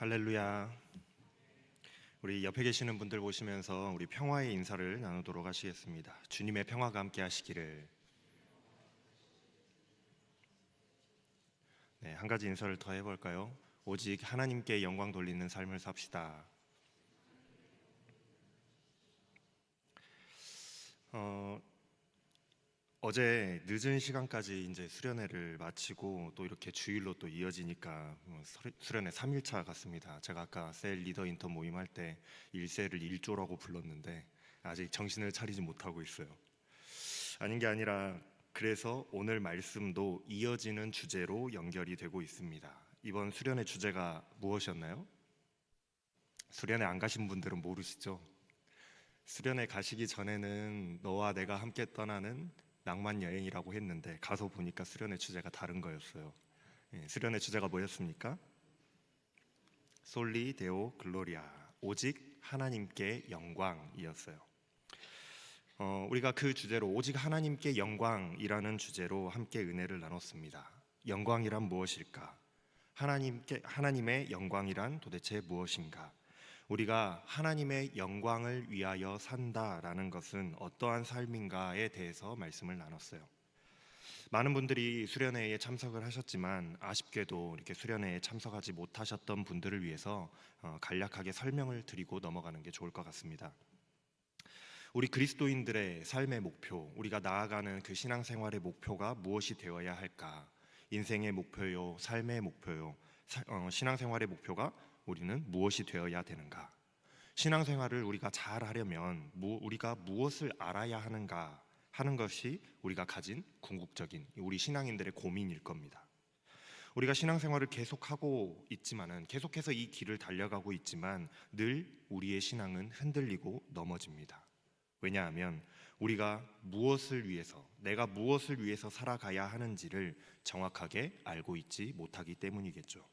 할렐루야. 우리 옆에 계시는 분들 보시면서 우리 평화의 인사를 나누도록 하시겠습니다. 주님의 평화가 함께 하시기를. 네, 한 가지 인사를 더 해볼까요? 오직 하나님께 영광 돌리는 삶을 삽시다. 어제 늦은 시간까지 이제 수련회를 마치고 또 이렇게 주일로 또 이어지니까 수련회 3일차 같습니다. 제가 아까 셀 리더 인턴 모임할 때 1셀을 1조라고 불렀는데 아직 정신을 차리지 못하고 있어요. 아닌 게 아니라 그래서 오늘 말씀도 이어지는 주제로 연결이 되고 있습니다. 이번 수련회 주제가 무엇이었나요? 수련회 안 가신 분들은 모르시죠? 수련회 가시기 전에는 너와 내가 함께 떠나는 낭만 여행이라고 했는데 가서 보니까 수련회 주제가 다른 거였어요. 수련회 주제가 뭐였습니까? 솔리 데오 글로리아, 오직 하나님께 영광이었어요. 우리가 그 주제로 오직 하나님께 영광이라는 주제로 함께 은혜를 나눴습니다. 영광이란 무엇일까? 하나님의 영광이란 도대체 무엇인가? 우리가 하나님의 영광을 위하여 산다라는 것은 어떠한 삶인가에 대해서 말씀을 나눴어요. 많은 분들이 수련회에 참석을 하셨지만 아쉽게도 이렇게 수련회에 참석하지 못하셨던 분들을 위해서 간략하게 설명을 드리고 넘어가는 게 좋을 것 같습니다. 우리 그리스도인들의 삶의 목표, 우리가 나아가는 그 신앙생활의 목표가 무엇이 되어야 할까? 인생의 목표요, 삶의 목표요, 신앙생활의 목표가 우리는 무엇이 되어야 되는가? 신앙생활을 우리가 잘 하려면 우리가 무엇을 알아야 하는가 하는 것이 우리가 가진 궁극적인 우리 신앙인들의 고민일 겁니다. 우리가 신앙생활을 계속하고 있지만은 계속해서 이 길을 달려가고 있지만 늘 우리의 신앙은 흔들리고 넘어집니다. 왜냐하면 우리가 무엇을 위해서, 내가 무엇을 위해서 살아가야 하는지를 정확하게 알고 있지 못하기 때문이겠죠.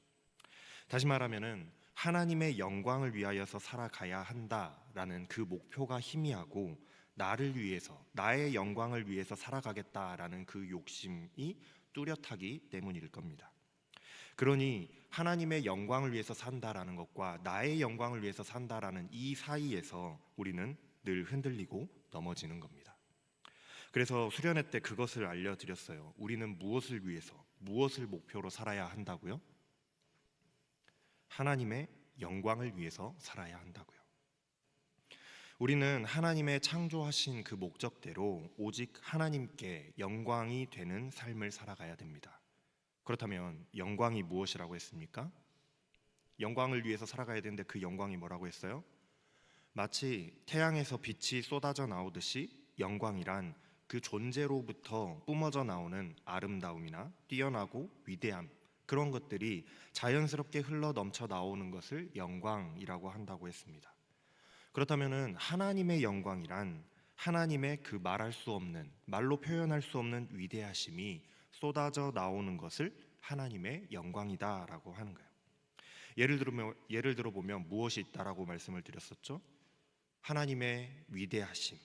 다시 말하면은 하나님의 영광을 위하여서 살아가야 한다라는 그 목표가 희미하고 나를 위해서, 나의 영광을 위해서 살아가겠다라는 그 욕심이 뚜렷하기 때문일 겁니다. 그러니 하나님의 영광을 위해서 산다라는 것과 나의 영광을 위해서 산다라는 이 사이에서 우리는 늘 흔들리고 넘어지는 겁니다. 그래서 수련회 때 그것을 알려드렸어요. 우리는 무엇을 위해서, 무엇을 목표로 살아야 한다고요? 하나님의 영광을 위해서 살아야 한다고요. 우리는 하나님의 창조하신 그 목적대로 오직 하나님께 영광이 되는 삶을 살아가야 됩니다. 그렇다면 영광이 무엇이라고 했습니까? 영광을 위해서 살아가야 되는데 그 영광이 뭐라고 했어요? 마치 태양에서 빛이 쏟아져 나오듯이 영광이란 그 존재로부터 뿜어져 나오는 아름다움이나 뛰어나고 위대함, 그런 것들이 자연스럽게 흘러 넘쳐 나오는 것을 영광이라고 한다고 했습니다. 그렇다면은 하나님의 영광이란 하나님의 그 말할 수 없는, 말로 표현할 수 없는 위대하심이 쏟아져 나오는 것을 하나님의 영광이다라고 하는 거예요. 예를 들어 보면 무엇이 있다라고 말씀을 드렸었죠? 하나님의 위대하심,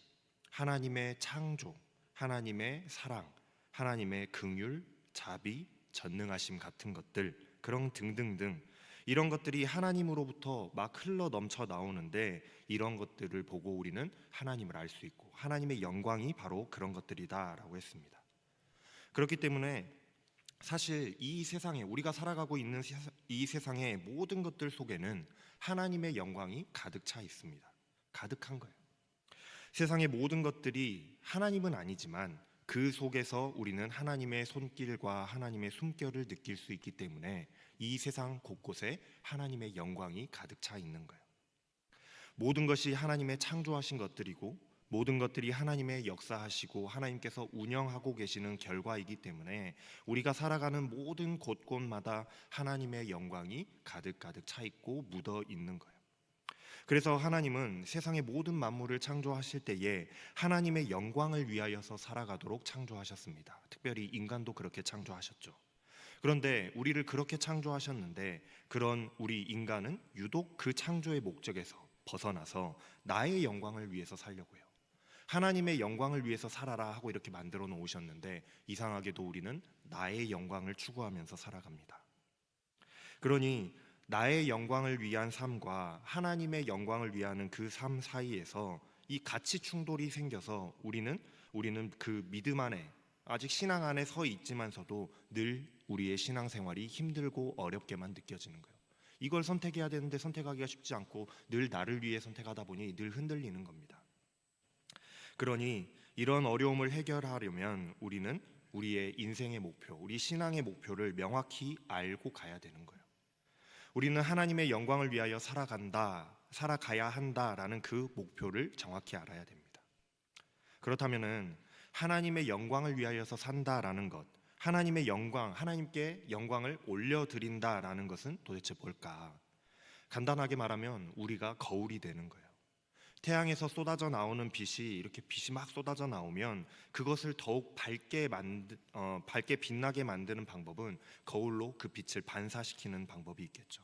하나님의 창조, 하나님의 사랑, 하나님의 긍휼, 자비, 전능하심 같은 것들, 그런 등등등 이런 것들이 하나님으로부터 막 흘러 넘쳐 나오는데 이런 것들을 보고 우리는 하나님을 알 수 있고 하나님의 영광이 바로 그런 것들이다라고 했습니다. 그렇기 때문에 사실 이 세상에, 우리가 살아가고 있는 이 세상의 모든 것들 속에는 하나님의 영광이 가득 차 있습니다. 가득한 거예요. 세상의 모든 것들이 하나님은 아니지만 그 속에서 우리는 하나님의 손길과 하나님의 숨결을 느낄 수 있기 때문에 이 세상 곳곳에 하나님의 영광이 가득 차 있는 거예요. 모든 것이 하나님의 창조하신 것들이고 모든 것들이 하나님의 역사하시고 하나님께서 운영하고 계시는 결과이기 때문에 우리가 살아가는 모든 곳곳마다 하나님의 영광이 가득가득 차 있고 묻어 있는 거예요. 그래서 하나님은 세상의 모든 만물을 창조하실 때에 하나님의 영광을 위하여서 살아가도록 창조하셨습니다. 특별히 인간도 그렇게 창조하셨죠. 그런데 우리를 그렇게 창조하셨는데 그런 우리 인간은 유독 그 창조의 목적에서 벗어나서 나의 영광을 위해서 살려고 해요. 하나님의 영광을 위해서 살아라 하고 이렇게 만들어 놓으셨는데 이상하게도 우리는 나의 영광을 추구하면서 살아갑니다. 그러니 나의 영광을 위한 삶과 하나님의 영광을 위하는 그 삶 사이에서 이 가치 충돌이 생겨서 우리는 그 믿음 안에 아직 신앙 안에 서 있지만서도 늘 우리의 신앙생활이 힘들고 어렵게만 느껴지는 거예요. 이걸 선택해야 되는데 선택하기가 쉽지 않고 늘 나를 위해 선택하다 보니 늘 흔들리는 겁니다. 그러니 이런 어려움을 해결하려면 우리는 우리의 인생의 목표, 우리 신앙의 목표를 명확히 알고 가야 되는 거예요. 우리는 하나님의 영광을 위하여 살아가야 한다라는 그 목표를 정확히 알아야 됩니다. 그렇다면은 하나님의 영광을 위하여서 산다라는 것, 하나님의 영광, 하나님께 영광을 올려드린다라는 것은 도대체 뭘까? 간단하게 말하면 우리가 거울이 되는 거예요. 태양에서 쏟아져 나오는 이렇게 빛이 막 쏟아져 나오면 그것을 더욱 밝게 빛나게 만드는 방법은 거울로 그 빛을 반사시키는 방법이 있겠죠.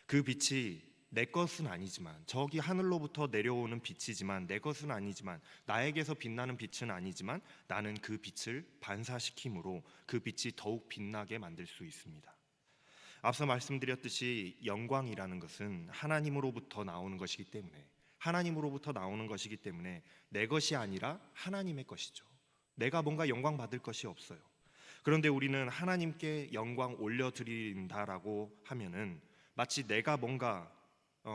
그 빛이 내 것은 아니지만, 저기 하늘로부터 내려오는 빛이지만 내 것은 아니지만, 나에게서 빛나는 빛은 아니지만 나는 그 빛을 반사시킴으로 그 빛이 더욱 빛나게 만들 수 있습니다. 앞서 말씀드렸듯이 영광이라는 것은 하나님으로부터 나오는 것이기 때문에 내 것이 아니라 하나님의 것이죠. 내가 뭔가 영광 받을 것이 없어요. 그런데 우리는 하나님께 영광 올려드린다라고 하면은 마치 내가 뭔가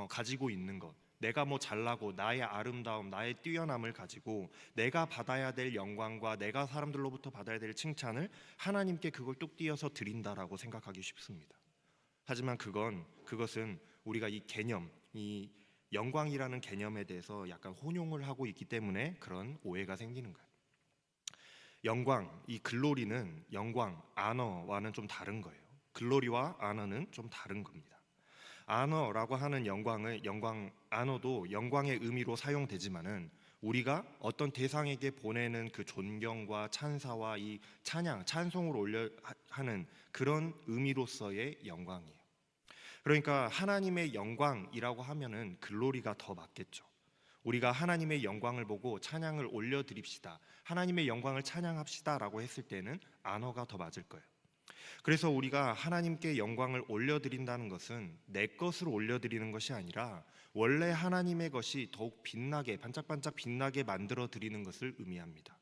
가지고 있는 것, 내가 뭐 잘나고 나의 아름다움, 나의 뛰어남을 가지고 내가 받아야 될 영광과 내가 사람들로부터 받아야 될 칭찬을 하나님께 그걸 뚝 띄어서 드린다라고 생각하기 쉽습니다. 하지만 그것은 우리가 이 개념, 이 영광이라는 개념에 대해서 약간 혼용을 하고 있기 때문에 그런 오해가 생기는 거예요. 영광, 이 글로리는 영광, 아너와는 좀 다른 거예요. 글로리와 아너는 좀 다른 겁니다. 아너라고 하는 아너도 영광의 의미로 사용되지만은 우리가 어떤 대상에게 보내는 그 존경과 찬사와 이 찬송을 하는 그런 의미로서의 영광이에요. 그러니까 하나님의 영광이라고 하면은 글로리가 더 맞겠죠. 우리가 하나님의 영광을 보고 찬양을 올려드립시다, 하나님의 영광을 찬양합시다라고 했을 때는 아너가 더 맞을 거예요. 그래서 우리가 하나님께 영광을 올려드린다는 것은 내 것을 올려드리는 것이 아니라 원래 하나님의 것이 더욱 빛나게, 반짝반짝 빛나게 만들어 드리는 것을 의미합니다.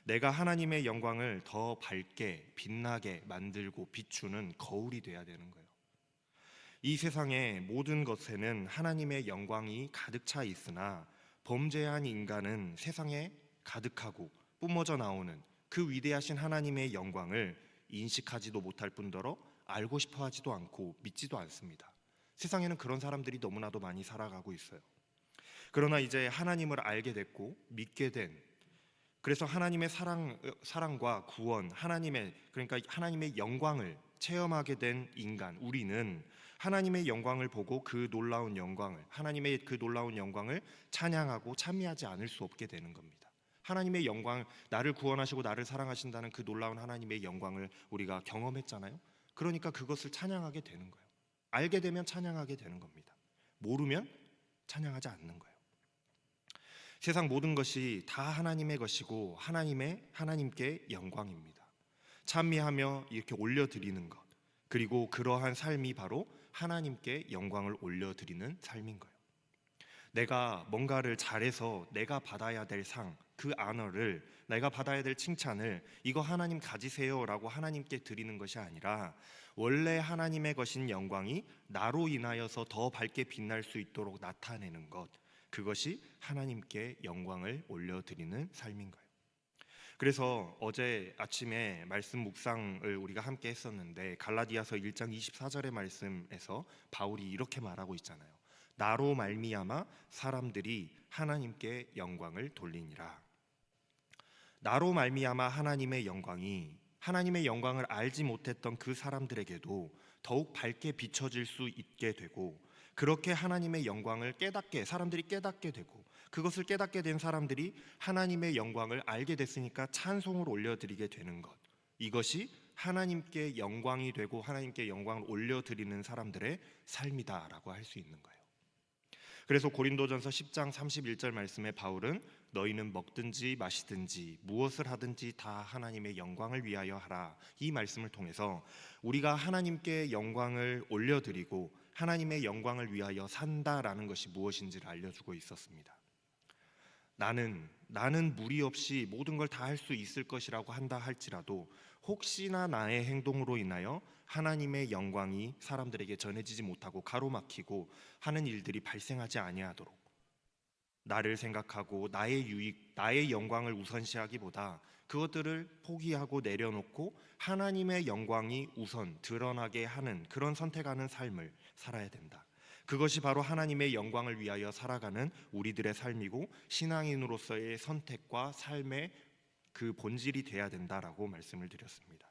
내가 하나님의 영광을 더 밝게 빛나게 만들고 비추는 거울이 돼야 되는 거예요. 이 세상의 모든 것에는 하나님의 영광이 가득 차 있으나 범죄한 인간은 세상에 가득하고 뿜어져 나오는 그 위대하신 하나님의 영광을 인식하지도 못할 뿐더러 알고 싶어 하지도 않고 믿지도 않습니다. 세상에는 그런 사람들이 너무나도 많이 살아가고 있어요. 그러나 이제 하나님을 알게 됐고 믿게 된, 그래서 하나님의 사랑과 구원, 그러니까 하나님의 영광을 체험하게 된 인간, 우리는 하나님의 영광을 보고 하나님의 그 놀라운 영광을 찬양하고 찬미하지 않을 수 없게 되는 겁니다. 하나님의 영광, 나를 구원하시고 나를 사랑하신다는 그 놀라운 하나님의 영광을 우리가 경험했잖아요. 그러니까 그것을 찬양하게 되는 거예요. 알게 되면 찬양하게 되는 겁니다. 모르면 찬양하지 않는 거예요. 세상 모든 것이 다 하나님의 것이고 하나님께 영광입니다. 찬미하며 이렇게 올려드리는 것, 그리고 그러한 삶이 바로 하나님께 영광을 올려드리는 삶인 거예요. 내가 뭔가를 잘해서 내가 받아야 될 상, 그 아너를, 내가 받아야 될 칭찬을 이거 하나님 가지세요라고 하나님께 드리는 것이 아니라 원래 하나님의 것인 영광이 나로 인하여서 더 밝게 빛날 수 있도록 나타내는 것, 그것이 하나님께 영광을 올려드리는 삶인 거예요. 그래서 어제 아침에 말씀 묵상을 우리가 함께 했었는데 갈라디아서 1장 24절의 말씀에서 바울이 이렇게 말하고 있잖아요. 나로 말미암아 사람들이 하나님께 영광을 돌리니라. 나로 말미암아 하나님의 영광을 알지 못했던 그 사람들에게도 더욱 밝게 비춰질 수 있게 되고, 그렇게 하나님의 영광을 사람들이 깨닫게 되고, 그것을 깨닫게 된 사람들이 하나님의 영광을 알게 됐으니까 찬송을 올려드리게 되는 것, 이것이 하나님께 영광이 되고 하나님께 영광을 올려드리는 사람들의 삶이다라고 할 수 있는 거예요. 그래서 고린도전서 10장 31절 말씀에 바울은 너희는 먹든지 마시든지 무엇을 하든지 다 하나님의 영광을 위하여 하라, 이 말씀을 통해서 우리가 하나님께 영광을 올려드리고 하나님의 영광을 위하여 산다라는 것이 무엇인지를 알려주고 있었습니다. 나는 무리 없이 모든 걸 다 할 수 있을 것이라고 한다 할지라도 혹시나 나의 행동으로 인하여 하나님의 영광이 사람들에게 전해지지 못하고 가로막히고 하는 일들이 발생하지 아니하도록 나를 생각하고 나의 유익, 나의 영광을 우선시하기보다 그것들을 포기하고 내려놓고 하나님의 영광이 우선 드러나게 하는 그런 선택하는 삶을 살아야 된다. 그것이 바로 하나님의 영광을 위하여 살아가는 우리들의 삶이고 신앙인으로서의 선택과 삶의 그 본질이 돼야 된다라고 말씀을 드렸습니다.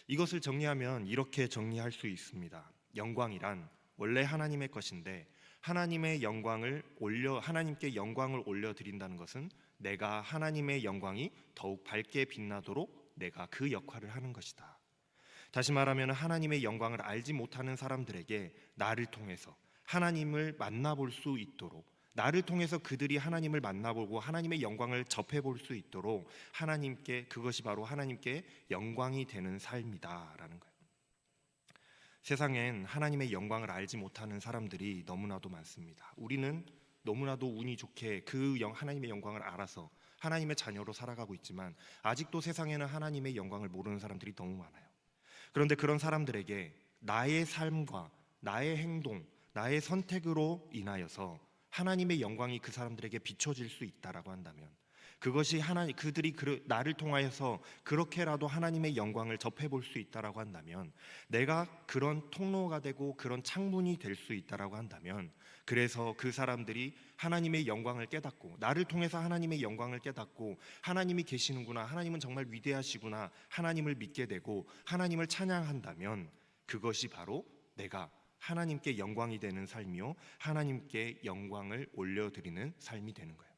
이것을 정리하면 이렇게 정리할 수 있습니다. 영광이란 원래 하나님의 것인데 하나님께 영광을 올려 드린다는 것은 내가 하나님의 영광이 더욱 밝게 빛나도록 내가 그 역할을 하는 것이다. 다시 말하면 하나님의 영광을 알지 못하는 사람들에게 나를 통해서 하나님을 만나볼 수 있도록, 나를 통해서 그들이 하나님을 만나보고 하나님의 영광을 접해볼 수 있도록 그것이 바로 하나님께 영광이 되는 삶이다라는 거예요. 세상엔 하나님의 영광을 알지 못하는 사람들이 너무나도 많습니다. 우리는 너무나도 운이 좋게 하나님의 영광을 알아서 하나님의 자녀로 살아가고 있지만 아직도 세상에는 하나님의 영광을 모르는 사람들이 너무 많아요. 그런데 그런 사람들에게 나의 삶과 나의 행동, 나의 선택으로 인하여서 하나님의 영광이 그 사람들에게 비춰질 수 있다라고 한다면, 그것이 그들이 나를 통하여서 그렇게라도 하나님의 영광을 접해볼 수 있다라고 한다면, 내가 그런 통로가 되고 그런 창문이 될 수 있다라고 한다면, 그래서 그 사람들이 하나님의 영광을 깨닫고 나를 통해서 하나님의 영광을 깨닫고 하나님이 계시는구나, 하나님은 정말 위대하시구나, 하나님을 믿게 되고 하나님을 찬양한다면 그것이 바로 내가 하나님께 영광이 되는 삶이요 하나님께 영광을 올려드리는 삶이 되는 거예요.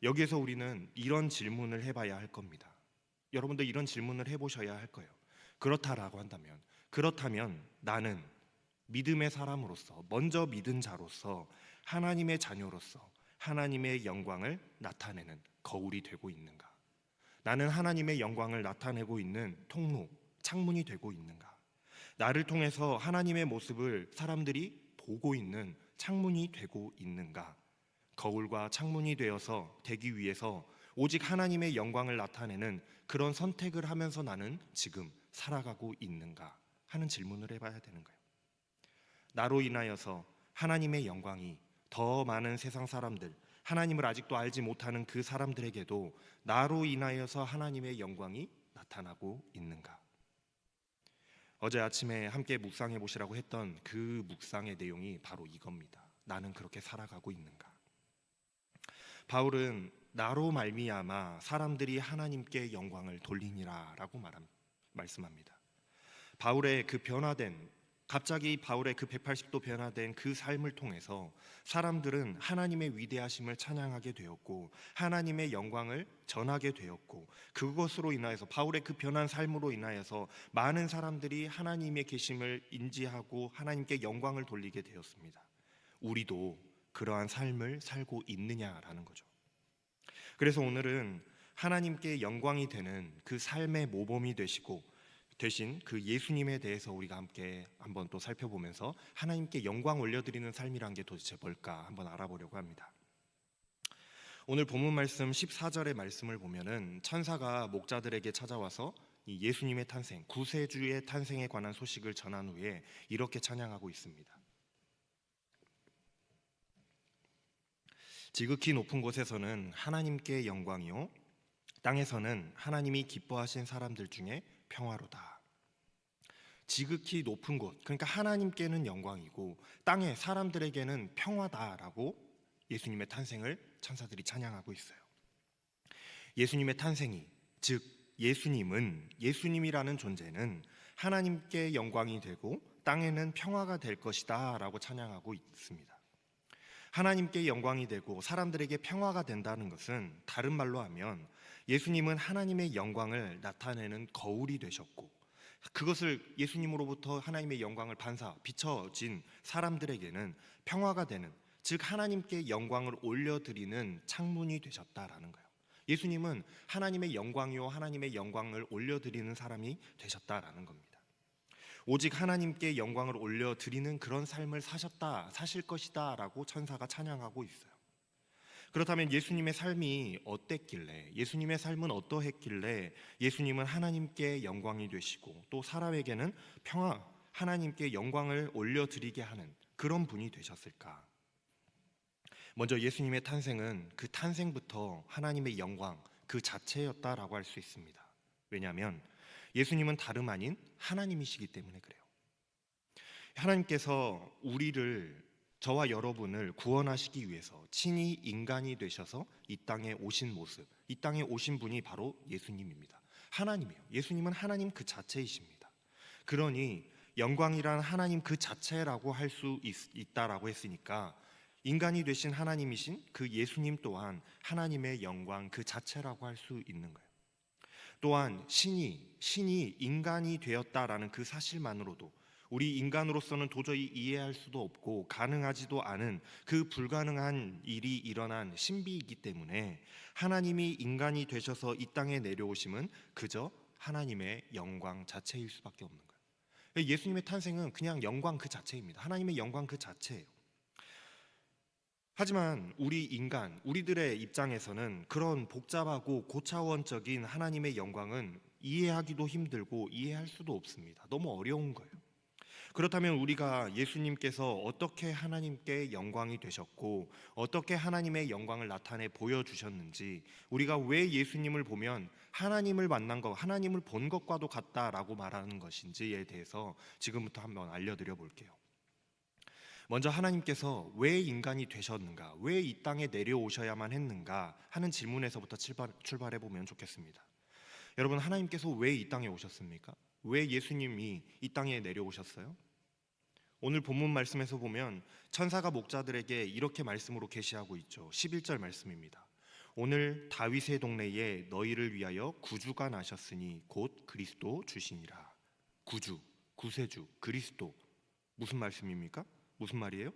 여기에서 우리는 이런 질문을 해봐야 할 겁니다. 여러분도 이런 질문을 해보셔야 할 거예요. 그렇다면 나는 믿음의 사람으로서, 먼저 믿은 자로서, 하나님의 자녀로서 하나님의 영광을 나타내는 거울이 되고 있는가? 나는 하나님의 영광을 나타내고 있는 통로, 창문이 되고 있는가? 나를 통해서 하나님의 모습을 사람들이 보고 있는 창문이 되고 있는가? 거울과 창문이 되기 위해서 오직 하나님의 영광을 나타내는 그런 선택을 하면서 나는 지금 살아가고 있는가 하는 질문을 해봐야 되는 거예요. 나로 인하여서 하나님의 영광이 더 많은 세상 사람들, 하나님을 아직도 알지 못하는 그 사람들에게도 나로 인하여서 하나님의 영광이 나타나고 있는가? 어제 아침에 함께 묵상해 보시라고 했던 그 묵상의 내용이 바로 이겁니다. 나는 그렇게 살아가고 있는가? 바울은 나로 말미암아 사람들이 하나님께 영광을 돌리니라라고 말씀합니다. 갑자기 바울의 그 180도 변화된 그 삶을 통해서 사람들은 하나님의 위대하심을 찬양하게 되었고 하나님의 영광을 전하게 되었고, 그것으로 인하여서 바울의 그 변한 삶으로 인하여서 많은 사람들이 하나님의 계심을 인지하고 하나님께 영광을 돌리게 되었습니다. 우리도 그러한 삶을 살고 있느냐라는 거죠. 그래서 오늘은 하나님께 영광이 되는 그 삶의 모범이 되신 그 예수님에 대해서 우리가 함께 한번 또 살펴보면서 하나님께 영광 올려드리는 삶이란 게 도대체 뭘까 한번 알아보려고 합니다. 오늘 본문 말씀 14절의 말씀을 보면은 천사가 목자들에게 찾아와서 이 예수님의 탄생, 구세주의 탄생에 관한 소식을 전한 후에 이렇게 찬양하고 있습니다. 지극히 높은 곳에서는 하나님께 영광이요 땅에서는 하나님이 기뻐하신 사람들 중에 평화로다. 지극히 높은 곳, 그러니까 하나님께는 영광이고 땅의 사람들에게는 평화다라고 예수님의 탄생을 천사들이 찬양하고 있어요. 예수님의 탄생이, 즉 예수님이라는 존재는 하나님께 영광이 되고 땅에는 평화가 될 것이다 라고 찬양하고 있습니다. 하나님께 영광이 되고 사람들에게 평화가 된다는 것은 다른 말로 하면 예수님은 하나님의 영광을 나타내는 거울이 되셨고, 그것을 예수님으로부터 하나님의 영광을 비춰진 사람들에게는 평화가 되는, 즉 하나님께 영광을 올려드리는 창문이 되셨다라는 거예요. 예수님은 하나님의 영광이요 하나님의 영광을 올려드리는 사람이 되셨다라는 겁니다. 오직 하나님께 영광을 올려드리는 그런 삶을 사실 것이다 라고 천사가 찬양하고 있어요. 그렇다면 예수님의 삶이 어땠길래, 예수님의 삶은 어떠했길래 예수님은 하나님께 영광이 되시고 또 사람에게는 하나님께 영광을 올려드리게 하는 그런 분이 되셨을까? 먼저 예수님의 탄생은 그 탄생부터 하나님의 영광 그 자체였다라고 할 수 있습니다. 왜냐하면 예수님은 다름 아닌 하나님이시기 때문에 그래요. 하나님께서 저와 여러분을 구원하시기 위해서 친히 인간이 되셔서 이 땅에 오신 모습, 이 땅에 오신 분이 바로 예수님입니다. 하나님이에요. 예수님은 하나님 그 자체이십니다. 그러니 영광이란 하나님 그 자체라고 할 수 있다라고 했으니까 인간이 되신 하나님이신 그 예수님 또한 하나님의 영광 그 자체라고 할 수 있는 거예요. 또한 신이 인간이 되었다라는 그 사실만으로도 우리 인간으로서는 도저히 이해할 수도 없고 가능하지도 않은 그 불가능한 일이 일어난 신비이기 때문에 하나님이 인간이 되셔서 이 땅에 내려오심은 그저 하나님의 영광 자체일 수밖에 없는 거예요. 예수님의 탄생은 그냥 영광 그 자체입니다. 하나님의 영광 그 자체예요. 하지만 우리들의 입장에서는 그런 복잡하고 고차원적인 하나님의 영광은 이해하기도 힘들고 이해할 수도 없습니다. 너무 어려운 거예요. 그렇다면 우리가 예수님께서 어떻게 하나님께 영광이 되셨고 어떻게 하나님의 영광을 나타내 보여주셨는지, 우리가 왜 예수님을 보면 하나님을 만난 것, 하나님을 본 것과도 같다라고 말하는 것인지에 대해서 지금부터 한번 알려드려 볼게요. 먼저 하나님께서 왜 인간이 되셨는가, 왜 이 땅에 내려오셔야만 했는가 하는 질문에서부터 출발해 보면 좋겠습니다. 여러분, 하나님께서 왜 이 땅에 오셨습니까? 왜 예수님이 이 땅에 내려오셨어요? 오늘 본문 말씀에서 보면 천사가 목자들에게 이렇게 말씀으로 계시하고 있죠. 11절 말씀입니다. 오늘 다윗의 동네에 너희를 위하여 구주가 나셨으니 곧 그리스도 주시니라. 구세주, 그리스도. 무슨 말씀입니까? 무슨 말이에요?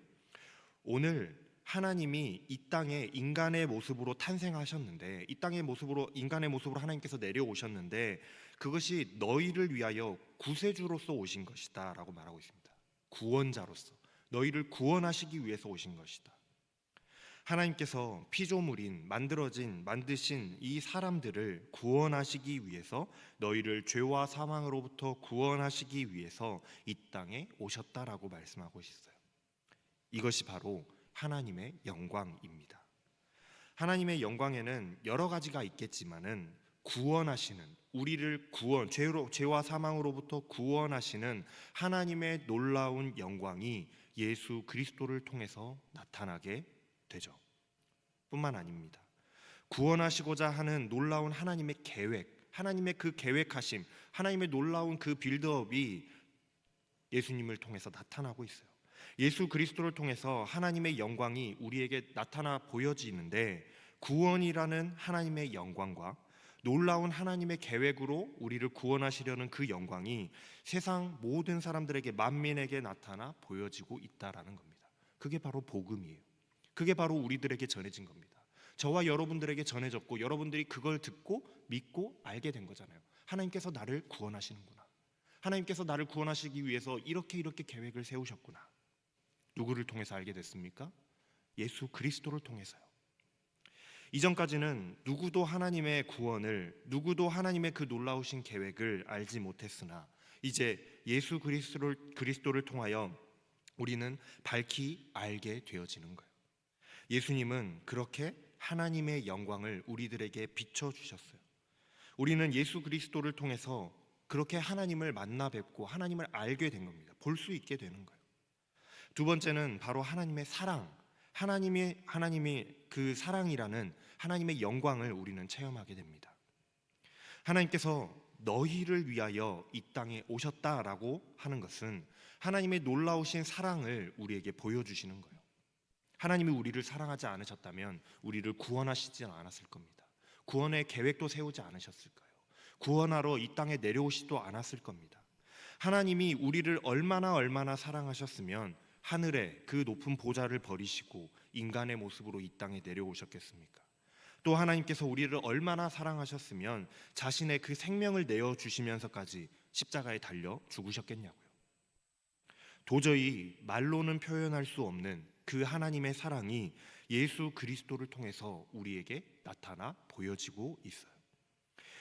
오늘 하나님이 이 땅에 인간의 모습으로 탄생하셨는데, 이 땅의 모습으로, 인간의 모습으로 하나님께서 내려오셨는데 그것이 너희를 위하여 구세주로서 오신 것이다 라고 말하고 있습니다. 구원자로서 너희를 구원하시기 위해서 오신 것이다. 하나님께서 피조물인 만드신 이 사람들을 구원하시기 위해서, 너희를 죄와 사망으로부터 구원하시기 위해서 이 땅에 오셨다라고 말씀하고 있어요. 이것이 바로 하나님의 영광입니다. 하나님의 영광에는 여러 가지가 있겠지만은 우리를 죄와 사망으로부터 구원하시는 하나님의 놀라운 영광이 예수 그리스도를 통해서 나타나게 되죠. 뿐만 아닙니다. 구원하시고자 하는 놀라운 하나님의 계획, 하나님의 그 계획하심, 하나님의 놀라운 그 빌드업이 예수님을 통해서 나타나고 있어요. 예수 그리스도를 통해서 하나님의 영광이 우리에게 나타나 보여지는데, 구원이라는 하나님의 영광과 놀라운 하나님의 계획으로 우리를 구원하시려는 그 영광이 세상 모든 사람들에게, 만민에게 나타나 보여지고 있다라는 겁니다. 그게 바로 복음이에요. 그게 바로 우리들에게 전해진 겁니다. 저와 여러분들에게 전해졌고 여러분들이 그걸 듣고 믿고 알게 된 거잖아요. 하나님께서 나를 구원하시는구나. 하나님께서 나를 구원하시기 위해서 이렇게 계획을 세우셨구나. 누구를 통해서 알게 됐습니까? 예수 그리스도를 통해서요. 이전까지는 누구도 하나님의 구원을, 누구도 하나님의 그 놀라우신 계획을 알지 못했으나 이제 예수 그리스도를 통하여 우리는 밝히 알게 되어지는 거예요. 예수님은 그렇게 하나님의 영광을 우리들에게 비춰주셨어요. 우리는 예수 그리스도를 통해서 그렇게 하나님을 만나 뵙고 하나님을 알게 된 겁니다. 볼 수 있게 되는 거예요. 두 번째는 바로 하나님의 사랑, 하나님이 그 사랑이라는 하나님의 영광을 우리는 체험하게 됩니다. 하나님께서 너희를 위하여 이 땅에 오셨다라고 하는 것은 하나님의 놀라우신 사랑을 우리에게 보여주시는 거예요. 하나님이 우리를 사랑하지 않으셨다면 우리를 구원하시지 않았을 겁니다. 구원의 계획도 세우지 않으셨을 거예요. 구원하러 이 땅에 내려오시지도 않았을 겁니다. 하나님이 우리를 얼마나 사랑하셨으면 하늘의 그 높은 보좌를 버리시고 인간의 모습으로 이 땅에 내려오셨겠습니까? 또 하나님께서 우리를 얼마나 사랑하셨으면 자신의 그 생명을 내어 주시면서까지 십자가에 달려 죽으셨겠냐고요. 도저히 말로는 표현할 수 없는 그 하나님의 사랑이 예수 그리스도를 통해서 우리에게 나타나 보여지고 있어요.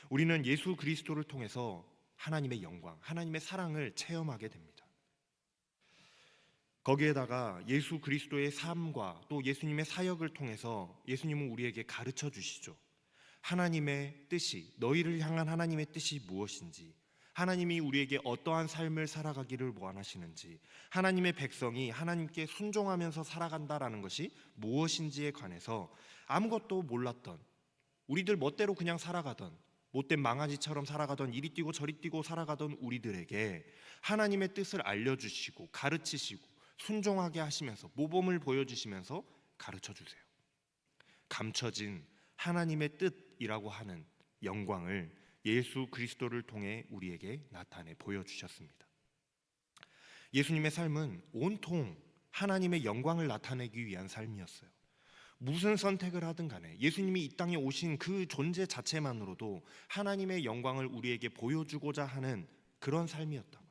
우리는 예수 그리스도를 통해서 하나님의 영광, 하나님의 사랑을 체험하게 됩니다. 거기에다가 예수 그리스도의 삶과 또 예수님의 사역을 통해서 예수님은 우리에게 가르쳐 주시죠. 하나님의 뜻이, 너희를 향한 하나님의 뜻이 무엇인지, 하나님이 우리에게 어떠한 삶을 살아가기를 원하시는지, 하나님의 백성이 하나님께 순종하면서 살아간다라는 것이 무엇인지에 관해서 아무것도 몰랐던, 우리들 멋대로 그냥 살아가던, 못된 망아지처럼 살아가던, 이리 뛰고 저리 뛰고 살아가던 우리들에게 하나님의 뜻을 알려주시고 가르치시고 순종하게 하시면서 모범을 보여주시면서 가르쳐 주세요. 감춰진 하나님의 뜻이라고 하는 영광을 예수 그리스도를 통해 우리에게 나타내 보여주셨습니다. 예수님의 삶은 온통 하나님의 영광을 나타내기 위한 삶이었어요. 무슨 선택을 하든 간에 예수님이 이 땅에 오신 그 존재 자체만으로도 하나님의 영광을 우리에게 보여주고자 하는 그런 삶이었다고요.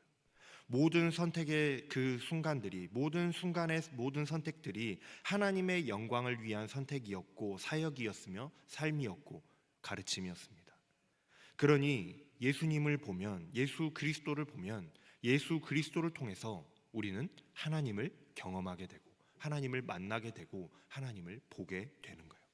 모든 선택의 그 순간들이, 모든 순간의 모든 선택들이 하나님의 영광을 위한 선택이었고 사역이었으며 삶이었고 가르침이었습니다. 그러니 예수님을 보면, 예수 그리스도를 보면 예수 그리스도를 통해서 우리는 하나님을 경험하게 되고 하나님을 만나게 되고 하나님을 보게 되는 거예요.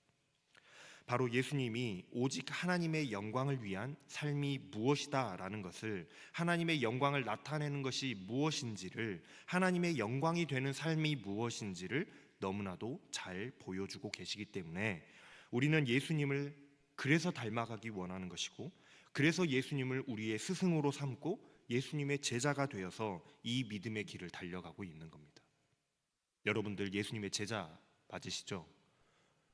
바로 예수님이 오직 하나님의 영광을 위한 삶이 무엇이다라는 것을, 하나님의 영광을 나타내는 것이 무엇인지를, 하나님의 영광이 되는 삶이 무엇인지를 너무나도 잘 보여주고 계시기 때문에 우리는 예수님을 그래서 닮아가기 원하는 것이고, 그래서 예수님을 우리의 스승으로 삼고 예수님의 제자가 되어서 이 믿음의 길을 달려가고 있는 겁니다. 여러분들 예수님의 제자 맞으시죠?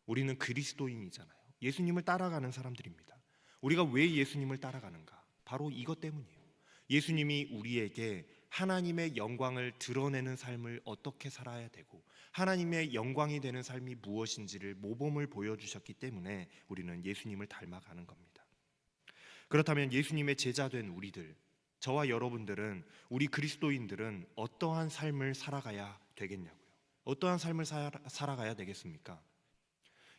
우리는 그리스도인이잖아요. 예수님을 따라가는 사람들입니다. 우리가 왜 예수님을 따라가는가? 바로 이것 때문이에요. 예수님이 우리에게 하나님의 영광을 드러내는 삶을 어떻게 살아야 되고 하나님의 영광이 되는 삶이 무엇인지를 모범을 보여주셨기 때문에 우리는 예수님을 닮아가는 겁니다. 그렇다면 예수님의 제자된 우리들, 저와 여러분들은, 우리 그리스도인들은 어떠한 삶을 살아가야 되겠냐고요. 어떠한 삶을 살아가야 되겠습니까?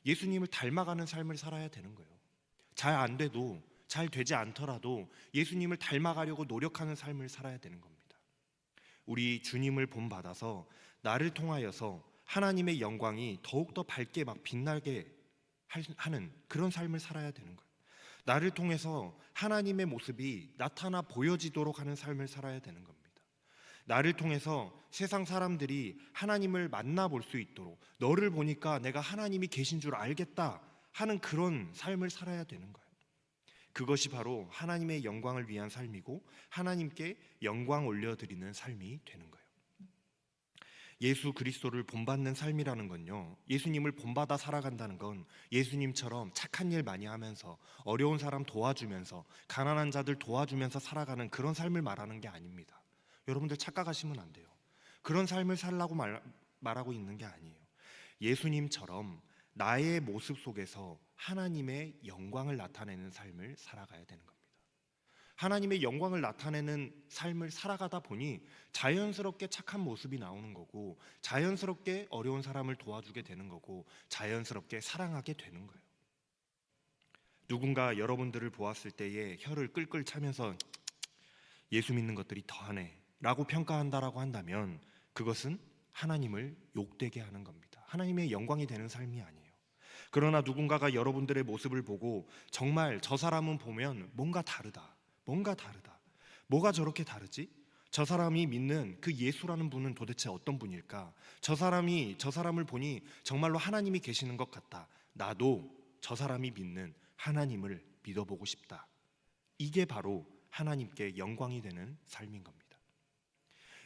예수님을 닮아가는 삶을 살아야 되는 거예요. 잘 안 돼도, 잘 되지 않더라도 예수님을 닮아가려고 노력하는 삶을 살아야 되는 겁니다. 우리 주님을 본받아서 나를 통하여서 하나님의 영광이 더욱더 밝게 막 빛나게 하는 그런 삶을 살아야 되는 거예요. 나를 통해서 하나님의 모습이 나타나 보여지도록 하는 삶을 살아야 되는 겁니다. 나를 통해서 세상 사람들이 하나님을 만나볼 수 있도록, 너를 보니까 내가 하나님이 계신 줄 알겠다 하는 그런 삶을 살아야 되는 거예요. 그것이 바로 하나님의 영광을 위한 삶이고 하나님께 영광 올려드리는 삶이 되는 거예요. 예수 그리스도를 본받는 삶이라는 건요, 예수님을 본받아 살아간다는 건 예수님처럼 착한 일 많이 하면서 어려운 사람 도와주면서 가난한 자들 도와주면서 살아가는 그런 삶을 말하는 게 아닙니다. 여러분들 착각하시면 안 돼요. 그런 삶을 살라고 말하고 있는 게 아니에요. 예수님처럼 나의 모습 속에서 하나님의 영광을 나타내는 삶을 살아가야 되는 겁니다. 하나님의 영광을 나타내는 삶을 살아가다 보니 자연스럽게 착한 모습이 나오는 거고, 자연스럽게 어려운 사람을 도와주게 되는 거고, 자연스럽게 사랑하게 되는 거예요. 누군가 여러분들을 보았을 때에 혀를 끌끌 차면서 예수 믿는 것들이 더하네 라고 평가한다라고 한다면 그것은 하나님을 욕되게 하는 겁니다. 하나님의 영광이 되는 삶이 아니에요. 그러나 누군가가 여러분들의 모습을 보고 정말 저 사람은 보면 뭔가 다르다, 뭐가 저렇게 다르지? 저 사람이 믿는 그 예수라는 분은 도대체 어떤 분일까? 저 사람을 보니 정말로 하나님이 계시는 것 같다. 나도 저 사람이 믿는 하나님을 믿어보고 싶다. 이게 바로 하나님께 영광이 되는 삶인 겁니다.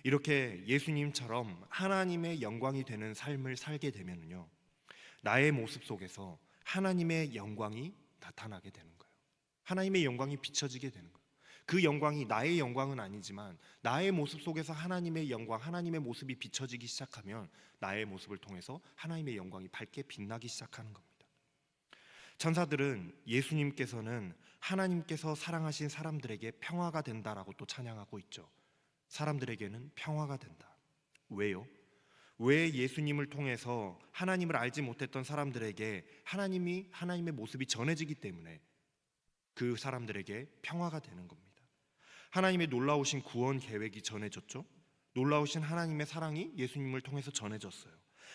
이렇게 예수님처럼 하나님의 영광이 되는 삶을 살게 되면요, 나의 모습 속에서 하나님의 영광이 나타나게 되는 거예요. 하나님의 영광이 비춰지게 되는 거예요. 그 영광이 나의 영광은 아니지만 나의 모습 속에서 하나님의 영광, 하나님의 모습이 비춰지기 시작하면 나의 모습을 통해서 하나님의 영광이 밝게 빛나기 시작하는 겁니다. 천사들은 예수님께서는 하나님께서 사랑하신 사람들에게 평화가 된다라고 또 찬양하고 있죠. 사람들에게는 평화가 된다. 왜요? 왜 예수님을 통해서 하나님을 알지 못했던 사람들에게 하나님의 모습이 전해지기 때문에 그 사람들에게 평화가 되는 겁니다. 하나님의 놀라우신 구원 계획이 전해졌죠. 놀라우신 하나님의 사랑이 예수님을 통해서 전해졌어요.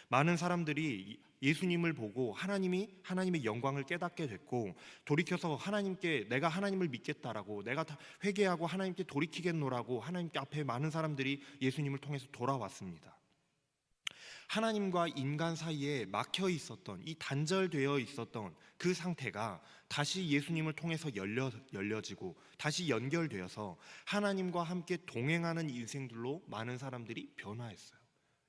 많은 사람들이 예수님을 보고 하나님의 영광을 깨닫게 됐고, 돌이켜서 내가 하나님을 믿겠다라고, 내가 다 회개하고 하나님께 돌이키겠노라고 하나님께 앞에 많은 사람들이 예수님을 통해서 돌아왔습니다. 하나님과 인간 사이에 막혀 있었던, 이 단절되어 있었던 그 상태가 다시 예수님을 통해서 열려지고 다시 연결되어서 하나님과 함께 동행하는 인생들로 많은 사람들이 변화했어요.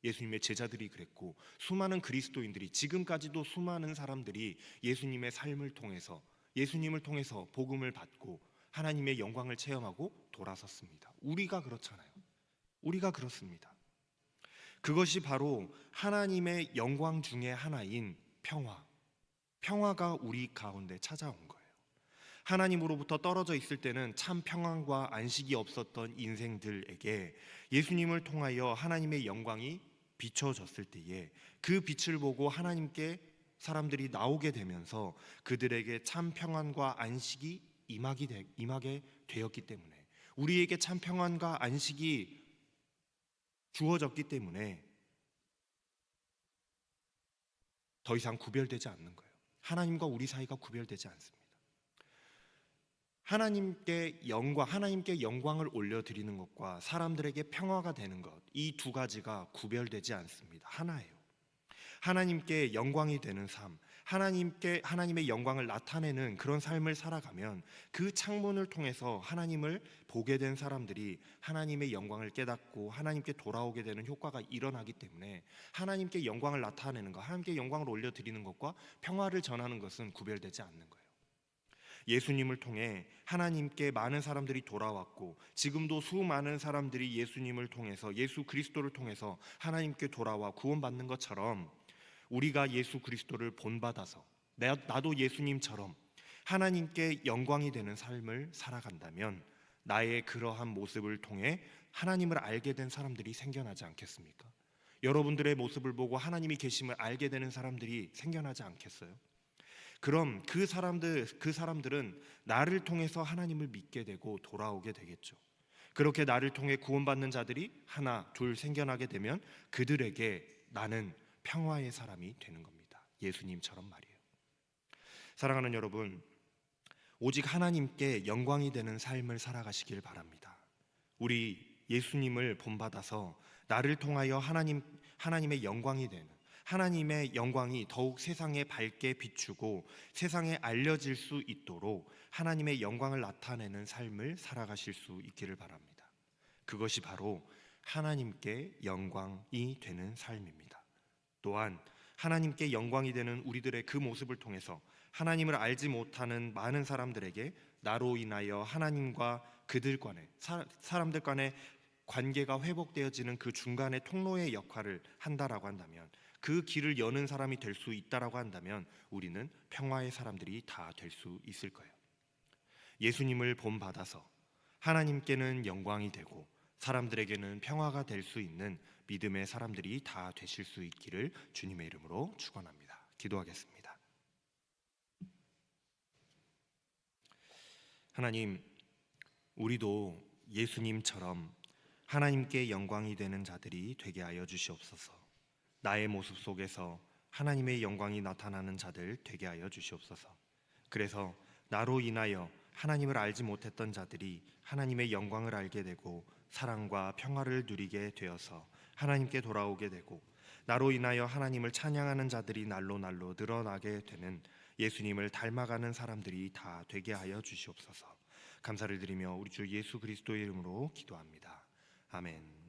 예수님의 제자들이 그랬고, 수많은 그리스도인들이, 지금까지도 수많은 사람들이 예수님의 삶을 통해서, 예수님을 통해서 복음을 받고 하나님의 영광을 체험하고 돌아섰습니다. 우리가 그렇잖아요. 우리가 그렇습니다. 그것이 바로 하나님의 영광 중에 하나인 평화가 우리 가운데 찾아온 거예요. 하나님으로부터 떨어져 있을 때는 참 평안과 안식이 없었던 인생들에게 예수님을 통하여 하나님의 영광이 비춰졌을 때에 그 빛을 보고 하나님께 사람들이 나오게 되면서 그들에게 참 평안과 안식이 임하게 되었기 때문에, 우리에게 참 평안과 안식이 주어졌기 때문에 더 이상 구별되지 않는 거예요. 하나님과 우리 사이가 구별되지 않습니다. 하나님께 영광을 올려드리는 것과 사람들에게 평화가 되는 것, 이 두 가지가 구별되지 않습니다. 하나예요. 하나님께 영광이 되는 삶, 하나님의 영광을 나타내는 그런 삶을 살아가면 그 창문을 통해서 하나님을 보게 된 사람들이 하나님의 영광을 깨닫고 하나님께 돌아오게 되는 효과가 일어나기 때문에 하나님께 영광을 나타내는 것, 하나님께 영광을 올려드리는 것과 평화를 전하는 것은 구별되지 않는 거예요. 예수님을 통해 하나님께 많은 사람들이 돌아왔고, 지금도 수많은 사람들이 예수님을 통해서, 예수 그리스도를 통해서 하나님께 돌아와 구원받는 것처럼, 우리가 예수 그리스도를 본받아서 나도 예수님처럼 하나님께 영광이 되는 삶을 살아간다면 나의 그러한 모습을 통해 하나님을 알게 된 사람들이 생겨나지 않겠습니까? 여러분들의 모습을 보고 하나님이 계심을 알게 되는 사람들이 생겨나지 않겠어요? 그럼 그 사람들은 나를 통해서 하나님을 믿게 되고 돌아오게 되겠죠. 그렇게 나를 통해 구원받는 자들이 하나, 둘 생겨나게 되면 그들에게 나는 평화의 사람이 되는 겁니다. 예수님처럼 말이에요. 사랑하는 여러분, 오직 하나님께 영광이 되는 삶을 살아가시길 바랍니다. 우리 예수님을 본받아서 나를 통하여 하나님의 영광이 되는, 하나님의 영광이 더욱 세상에 밝게 비추고 세상에 알려질 수 있도록 하나님의 영광을 나타내는 삶을 살아가실 수 있기를 바랍니다. 그것이 바로 하나님께 영광이 되는 삶입니다. 또한 하나님께 영광이 되는 우리들의 그 모습을 통해서 하나님을 알지 못하는 많은 사람들에게 나로 인하여 하나님과 그들 간에, 사람들 간의 관계가 회복되어지는 그 중간의 통로의 역할을 한다라고 한다면, 그 길을 여는 사람이 될 수 있다라고 한다면 우리는 평화의 사람들이 다 될 수 있을 거예요. 예수님을 본받아서 하나님께는 영광이 되고 사람들에게는 평화가 될 수 있는 믿음의 사람들이 다 되실 수 있기를 주님의 이름으로 축원합니다. 기도하겠습니다. 하나님, 우리도 예수님처럼 하나님께 영광이 되는 자들이 되게 하여 주시옵소서. 나의 모습 속에서 하나님의 영광이 나타나는 자들 되게 하여 주시옵소서. 그래서 나로 인하여 하나님을 알지 못했던 자들이 하나님의 영광을 알게 되고 사랑과 평화를 누리게 되어서 하나님께 돌아오게 되고, 나로 인하여 하나님을 찬양하는 자들이 날로 늘어나게 되는 예수님을 닮아가는 사람들이 다 되게 하여 주시옵소서. 감사를 드리며 우리 주 예수 그리스도의 이름으로 기도합니다. 아멘.